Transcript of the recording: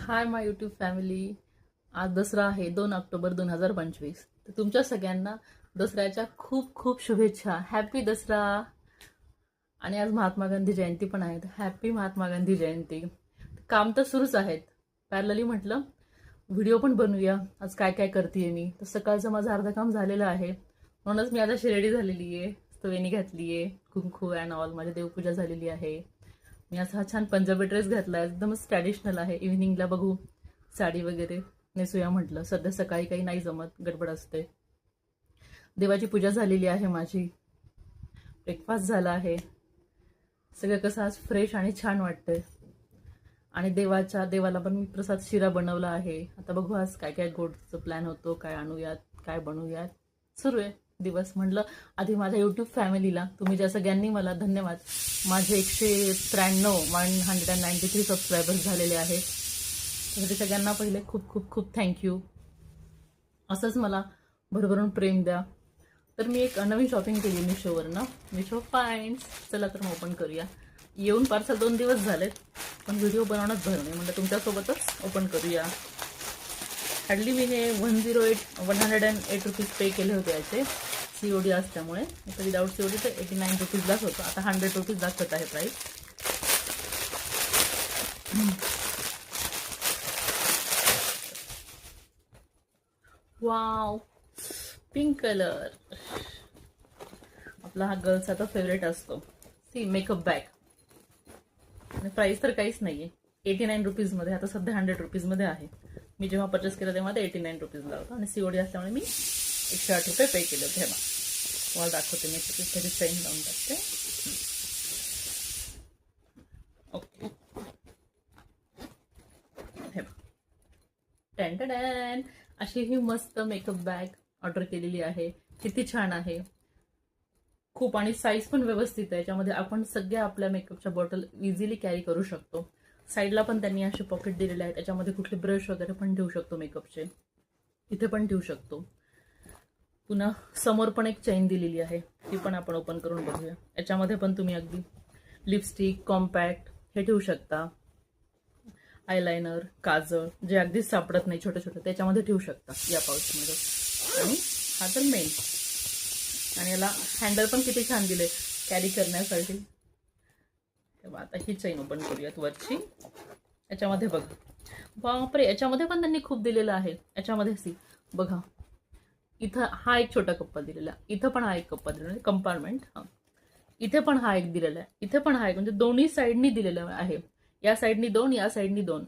Hi my YouTube family. आज दसरा आहे 2 October 2025. तर तुमच्या सगळ्यांना दसऱ्याच्या खूप खूप शुभेच्छा. हॅपी दसरा. आणि आज महात्मा गांधी जयंती पण आहे. हॅपी महात्मा गांधी जयंती. काम तर सुरूच आहेत. पॅरलली म्हटलं व्हिडिओ पण बनवूया. आज काय काय करतेय मी. तर सकाळचं माझं अर्ध काम झालेलं आहे, म्हणूनच मी आता अशी रेडी झालेली आहे. वेणी घातली आहे, कुंकू अँड ऑल. माझी देवपूजा झालेली आहे. मी असा हा छान पंजाबी ड्रेस घातला आहे, एकदमच ट्रॅडिशनल आहे. इव्हिनिंगला बघू साडी वगैरे नेसूया म्हटलं. सध्या सकाळी काही नाही जमत, गडबड असते. देवाची पूजा झालेली आहे माझी. ब्रेकफास्ट झाला आहे. सगळं कसं आज फ्रेश आणि छान वाटतंय. आणि देवाला पण मी प्रसाद शिरा बनवला आहे. आता बघू आज काय काय गोडचं प्लॅन होतो, काय आणूयात, काय बनवूयात. सुरू आहे दिवस. म्हटलं आधी माझ्या यूट्यूब फॅमिलीला, तुम्ही ज्या सगळ्यांनी मला धन्यवाद. माझे 193 सबस्क्रायबर्स झालेले आहेत. तर सगळ्यांना पहिले खूप खूप खूप थँक्यू. असंच मला भरभरून प्रेम द्या. तर मी एक नवीन शॉपिंग केली मिशोवरनं. मिशो फाइंड्स. चला तर मग ओपन करूया. येऊन पार्सल 2 दिवस झालेत, पण व्हिडिओ बनवणंच भर नाही. म्हणजे तुमच्यासोबतच ओपन करूया. हॅडली मी हे 108 रुपीज पे केले होते याचे, COD असल्यामुळे. तर विदाऊट COD तर 89 रुपीजलाच होतं. आता 100 रुपीज दाखवत आहे प्राईस. Wow, pink colour. आपला हा गर्ल्सचा तर फेवरेट असतो. See makeup bag. आणि प्राइस तर काहीच नाहीये. 89 रुपीजमध्ये. आता सध्या 100 रुपीजमध्ये आहे. मी जेव्हा परचेस केलं तेव्हा ते 89 रुपीजला होतं. आणि COD असल्यामुळे मी 108 रुपये पे केले होते. हेमा तुम्हाला दाखवते मी. त्याची चेन लावून टाकते. ओके. टॅन अशी ही मस्त मेकअप बॅग ऑर्डर केलेली आहे. किती छान आहे खूप. आणि साईज पण व्यवस्थित आहे. याच्यामध्ये आपण सगळ्या आपल्या मेकअपच्या बॉटल इझिली कॅरी करू शकतो. साईडला पण त्यांनी असे पॉकेट दिलेले आहेत. त्याच्यामध्ये कुठले ब्रश वगैरे पण ठेवू शकतो मेकअपचे. इथे पण ठेवू शकतो. पुन्हा समोर पण एक चेन दिलेली आहे, ती पण आपण ओपन करून बघूया. याच्यामध्ये पण तुम्ही अगदी लिपस्टिक, कॉम्पॅक्ट हे ठेवू शकता. आयलायनर, काजळ जे अगदीच सापडत नाही छोटे छोटे, त्याच्यामध्ये ठेवू शकता या पाऊचमध्ये. आणि हा तर मेन. आणि याला हँडल पण किती छान दिले कॅरी करण्यासाठी. तेव्हा आता ही चेन ओपन करूयात वरची. याच्यामध्ये बघा, बापरे, याच्यामध्ये पण त्यांनी खूप दिलेलं आहे. याच्यामध्ये सी बघा, इथं हा एक छोटा कप्पा दिलेला, इथं पण हा एक कप्पा दिलेला आहे, कंपार्टमेंट. हा, इथे पण हा एक दिलेला आहे, इथे पण हा एक. म्हणजे दोन्ही साईडनी दिलेला आहे. या साईडनी 2, या साईडनी 2.